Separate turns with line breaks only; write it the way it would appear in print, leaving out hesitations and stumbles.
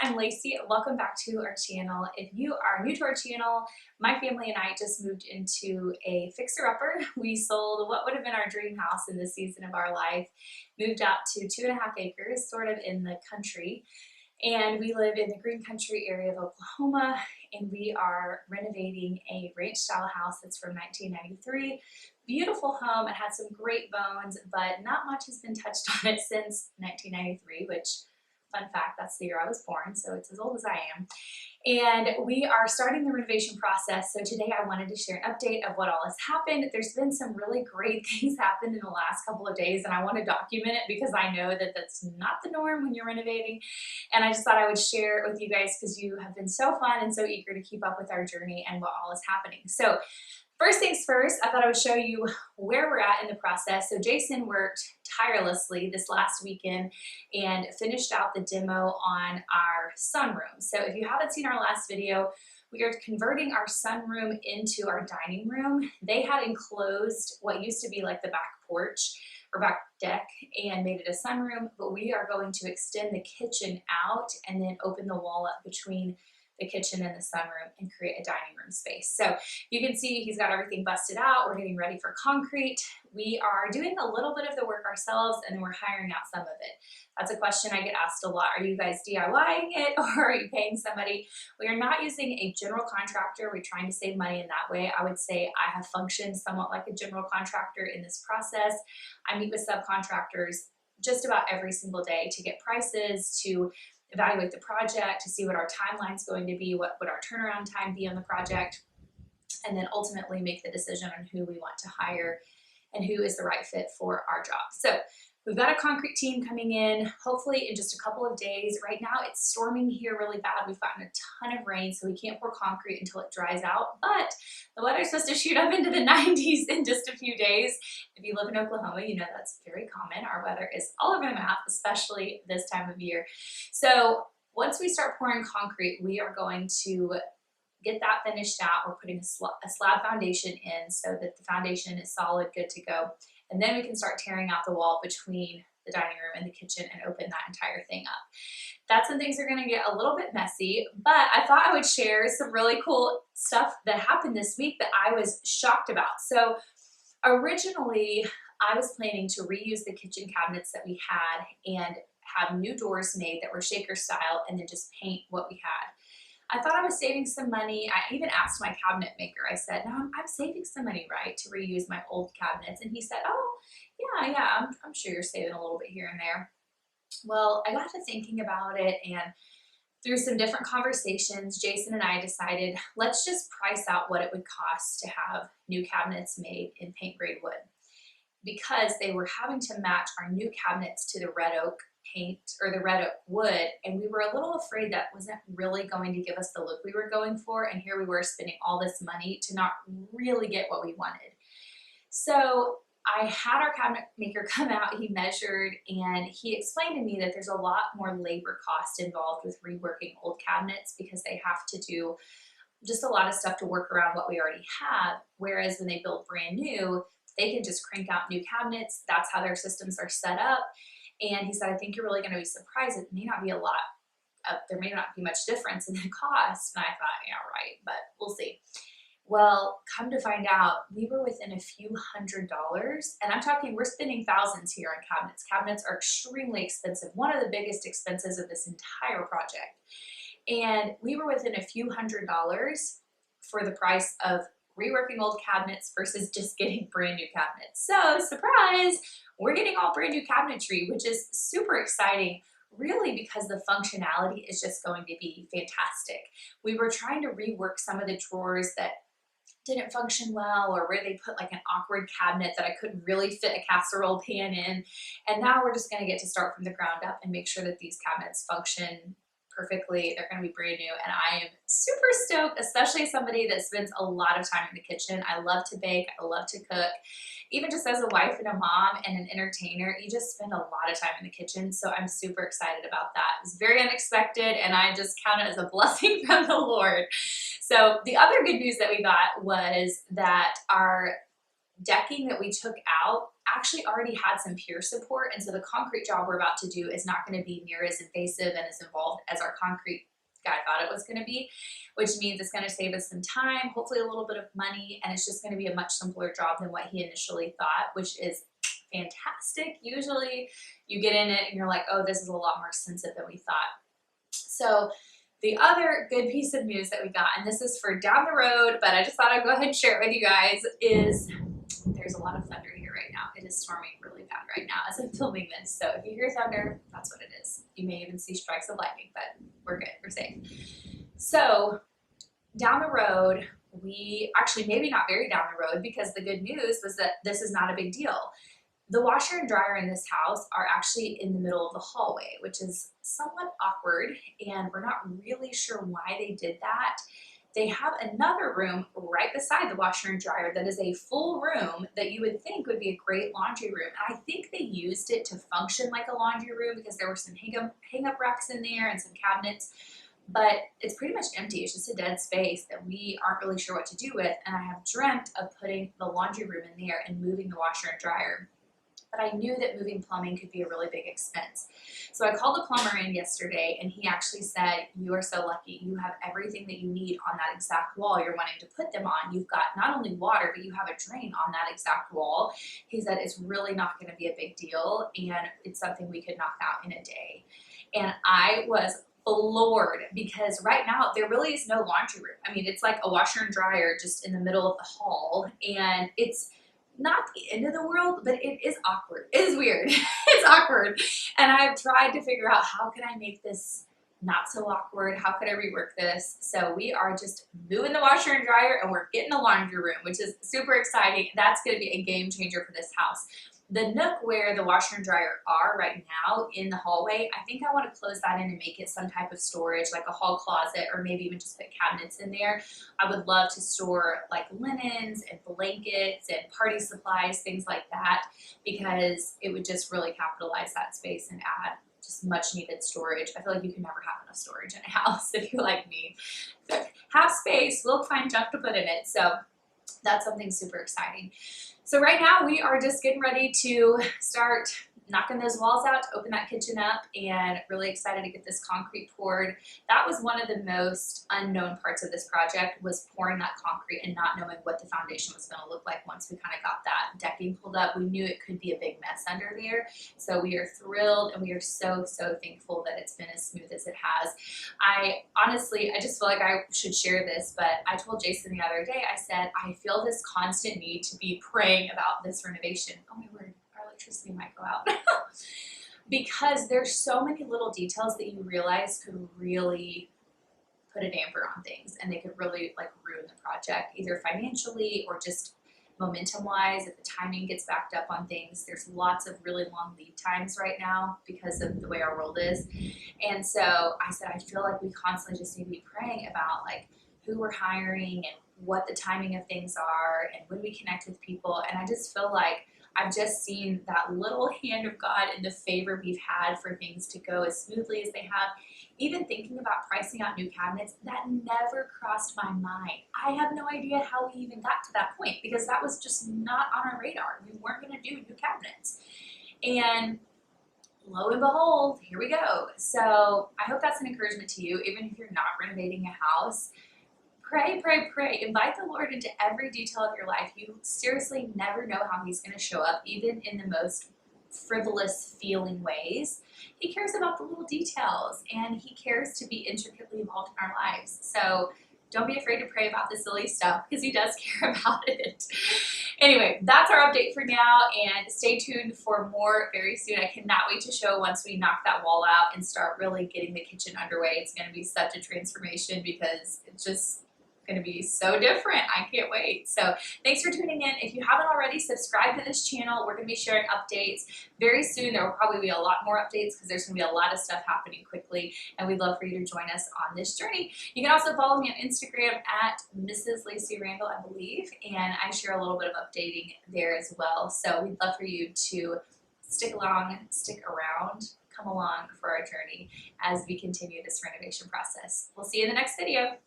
I'm Lacey. Welcome back to our channel. If you are new to our channel, my family and I just moved into a fixer-upper. We sold what would have been our dream house in this season of our life, moved out to 2.5 acres, sort of in the country, and we live in the green country area of Oklahoma, and we are renovating a ranch-style house that's from 1993. Beautiful home. It had some great bones, but not much has been touched on it since 1993, which, fun fact, that's the year I was born, so it's as old as I am. And we are starting the renovation process. So today I wanted to share an update of what all has happened. There's been some really great things happened in the last couple of days, and I want to document it because I know that that's not the norm when you're renovating. And I just thought I would share it with you guys because you have been so fun and so eager to keep up with our journey and what all is happening. So first things first, I thought I would show you where we're at in the process. So Jason worked tirelessly this last weekend and finished out the demo on our sunroom. So if you haven't seen our last video, we are converting our sunroom into our dining room. They had enclosed what used to be like the back porch or back deck and made it a sunroom, but we are going to extend the kitchen out and then open the wall up between the kitchen and the sunroom and create a dining room space. So you can see he's got everything busted out. We're getting ready for concrete. We are doing a little bit of the work ourselves and then we're hiring out some of it. That's a question I get asked a lot. Are you guys DIYing it or are you paying somebody? We are not using a general contractor. We're trying to save money in that way. I would say I have functioned somewhat like a general contractor in this process. I meet with subcontractors just about every single day to get prices, to evaluate the project, to see what our timeline is going to be, what would our turnaround time be on the project, and then ultimately make the decision on who we want to hire and who is the right fit for our job. So we've got a concrete team coming in, hopefully in just a couple of days. Right now it's storming here really bad. We've gotten a ton of rain, so we can't pour concrete until it dries out, but the weather's supposed to shoot up into the 90s in just a few days. If you live in Oklahoma, you know that's very common. Our weather is all over the map, especially this time of year. So once we start pouring concrete, we are going to get that finished out. We're putting a slab foundation in so that the foundation is solid, good to go. And then we can start tearing out the wall between the dining room and the kitchen and open that entire thing up. That's when things are gonna get a little bit messy, but I thought I would share some really cool stuff that happened this week that I was shocked about. So originally, I was planning to reuse the kitchen cabinets that we had and have new doors made that were shaker style and then just paint what we had. I thought I was saving some money. I even asked my cabinet maker, I said, no, I'm saving some money, right, to reuse my old cabinets. And he said, oh, yeah, I'm sure you're saving a little bit here and there. Well, I got to thinking about it, and through some different conversations, Jason and I decided, let's just price out what it would cost to have new cabinets made in paint grade wood, because they were having to match our new cabinets to the red oak paint or the red oak wood, and we were a little afraid that wasn't really going to give us the look we were going for, and here we were spending all this money to not really get what we wanted. So I had our cabinet maker come out, he measured, and he explained to me that there's a lot more labor cost involved with reworking old cabinets because they have to do just a lot of stuff to work around what we already have, whereas when they build brand new, they can just crank out new cabinets. That's how their systems are set up. And he said, I think you're really going to be surprised. It may not be a lot. There may not be much difference in the cost. And I thought, yeah, right, but we'll see. Well, come to find out, we were within a few $100s. And I'm talking, we're spending thousands here on cabinets. Cabinets are extremely expensive. One of the biggest expenses of this entire project. And we were within a few $100s for the price of reworking old cabinets versus just getting brand new cabinets. So surprise, we're getting all brand new cabinetry, which is super exciting, really, because the functionality is just going to be fantastic. We were trying to rework some of the drawers that didn't function well, or where they put like an awkward cabinet that I couldn't really fit a casserole pan in. And now we're just gonna get to start from the ground up and make sure that these cabinets function perfectly. They're going to be brand new, and I am super stoked, especially as somebody that spends a lot of time in the kitchen. I love to bake, I love to cook. Even just as a wife and a mom and an entertainer, you just spend a lot of time in the kitchen, so I'm super excited about that. It's very unexpected, and I just count it as a blessing from the Lord. So the other good news that we got was that our decking that we took out actually already had some pier support, and so the concrete job we're about to do is not going to be near as invasive and as involved as our concrete guy thought it was going to be, which means it's going to save us some time, hopefully a little bit of money, and it's just going to be a much simpler job than what he initially thought, which is fantastic. Usually you get in it and you're like, oh, this is a lot more expensive than we thought. So the other good piece of news that we got, and this is for down the road, but I just thought I'd go ahead and share it with you guys, is there's a lot of thunder here right now. It is storming really bad right now as I'm filming this. So if you hear thunder, that's what it is. You may even see strikes of lightning, but we're good, we're safe. So down the road, maybe not very down the road, because the good news was that this is not a big deal. The washer and dryer in this house are actually in the middle of the hallway, which is somewhat awkward, and we're not really sure why they did that. They have another room right beside the washer and dryer that is a full room that you would think would be a great laundry room. And I think they used it to function like a laundry room because there were some hang-up racks in there and some cabinets, but it's pretty much empty. It's just a dead space that we aren't really sure what to do with. And I have dreamt of putting the laundry room in there and moving the washer and dryer. But I knew that moving plumbing could be a really big expense. So I called the plumber in yesterday, and he actually said, you are so lucky. You have everything that you need on that exact wall you're wanting to put them on. You've got not only water, but you have a drain on that exact wall. He said it's really not going to be a big deal, and it's something we could knock out in a day. And I was floored, because right now there really is no laundry room. I mean, it's like a washer and dryer just in the middle of the hall, and it's not the end of the world, but it is awkward. It is weird. It's awkward. And I've tried to figure out, how can I make this not so awkward? How could I rework this? So we are just moving the washer and dryer, and we're getting a laundry room, which is super exciting. That's going to be a game changer for this house. The nook where the washer and dryer are right now in the hallway, I think I want to close that in and make it some type of storage, like a hall closet, or maybe even just put cabinets in there. I would love to store like linens and blankets and party supplies, things like that, because it would just really capitalize that space and add just much needed storage. I feel like you can never have enough storage in a house if you're like me. Have space, we'll find junk to put in it. So that's something super exciting. So right now we are just getting ready to start knocking those walls out to open that kitchen up, and really excited to get this concrete poured. That was one of the most unknown parts of this project, was pouring that concrete and not knowing what the foundation was going to look like once we kind of got that decking pulled up. We knew it could be a big mess under there. So we are thrilled, and we are so, so thankful that it's been as smooth as it has. I just feel like I should share this, but I told Jason the other day, I said, I feel this constant need to be praying about this renovation. Oh my word. Electricity might go out. Because there's so many little details that you realize could really put a damper on things, and they could really like ruin the project, either financially or just momentum wise. If the timing gets backed up on things, there's lots of really long lead times right now because of the way our world is. And so I said, I feel like we constantly just need to be praying about like who we're hiring and what the timing of things are and when we connect with people. And I just feel like I've just seen that little hand of God and the favor we've had for things to go as smoothly as they have. Even thinking about pricing out new cabinets, that never crossed my mind. I have no idea how we even got to that point, because that was just not on our radar. We weren't going to do new cabinets. And lo and behold, here we go. So I hope that's an encouragement to you, even if you're not renovating a house. Pray, pray, pray. Invite the Lord into every detail of your life. You seriously never know how He's going to show up, even in the most frivolous feeling ways. He cares about the little details, and He cares to be intricately involved in our lives. So don't be afraid to pray about the silly stuff, because He does care about it. Anyway, that's our update for now, and stay tuned for more very soon. I cannot wait to show once we knock that wall out and start really getting the kitchen underway. It's going to be such a transformation, because it's just going to be so different. I can't wait. So thanks for tuning in. If you haven't already, subscribe to this channel. We're going to be sharing updates very soon. There will probably be a lot more updates, because there's going to be a lot of stuff happening quickly, and we'd love for you to join us on this journey. You can also follow me on Instagram at Mrs. Lacey Randall, I believe, and I share a little bit of updating there as well. So we'd love for you to stick around, come along for our journey as we continue this renovation process. We'll see you in the next video.